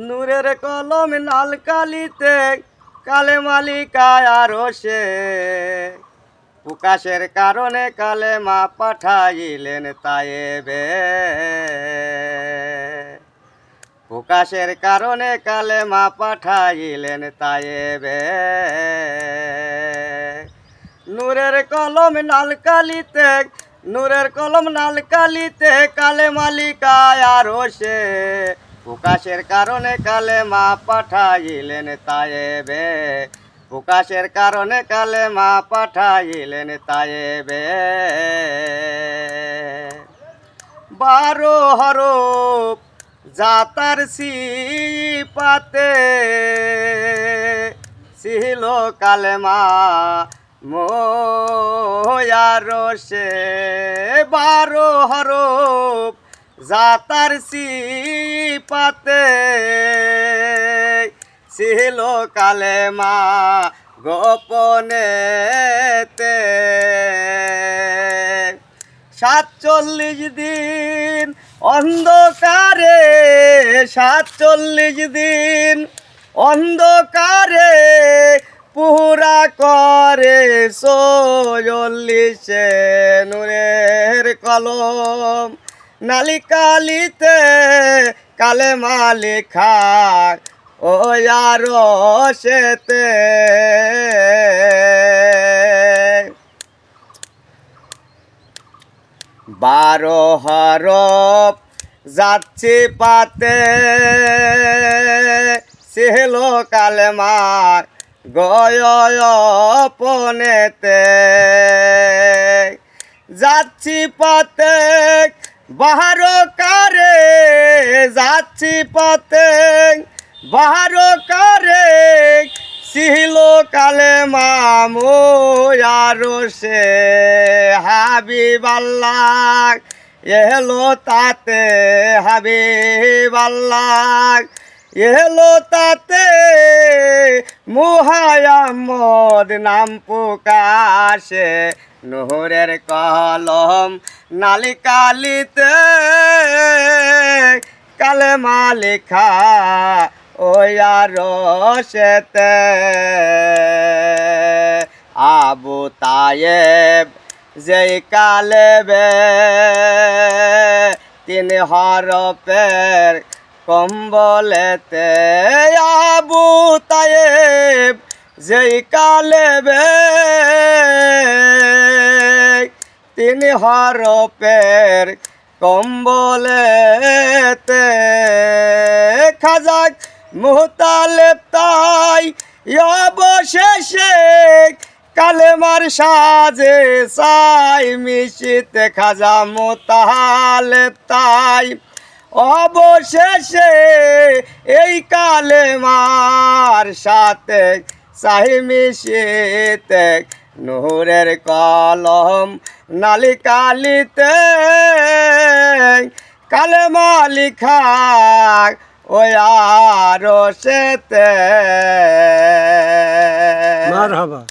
নূরের কলম লাল কালিতে কালেমা লিখায় আরো সে প্রকাশের কারণে কালেমা পাঠাইলেন তায়েবে প্রকাশের কারণে কালেমা পাঠাইলেন তায়েবে নূরের কলম লাল কালিতে নূরের কলম লাল কালিতে কালেমা লিখায় আরো সে প্রকাশের কারণে কালেমা পাঠাইলেন তায়েবে প্রকাশের কারণে কালেমা পাঠাইলেন তায়েবে 12 হরফ জাতার সিপাতে ছিল কালেমা মোয়ারো সে 12 হরফ জাতার সিপাতে ছিল কালেমা গোপনেতে 47 দিন অন্ধকারে 47 দিন অন্ধকারে পুরা করে 46 নূরের কলম নালিকালিতে কালেমা লেখা ও আরো সেতে 12 হরফ যাচ্ছে পাতে ছিল কালেমা গয়পনেতে যাচ্ছি পথে 12 কারে যাচ্ছি পথে 12 কারে ছিল কালেমা মোয়ারো সে হাবিবাল্লাহ এলো তাতে হাবিবাল্লাহ এলো তাতে মুহাম্মদ নাম প্রকাশে নূরের কলম নালিকালিতে কালেমা লেখা ওই আরো সেতে আবু তায়েব যেই কালেবে 3 হরফের কম্বলেতে আবু তায়েব যেই কালেবে 3 হরফের কম্বলেতে খাজা মুতালেব তাই অবশেষে কালেমার সাজে সাই মিশিতে খাজা মুতালেব তাই অবশেষে এই কালেমার সাথে সাই মিশিতে নূরের কলম নালিকালিতে কালেমা লিখা ওই আরো সেতে মারহাবা।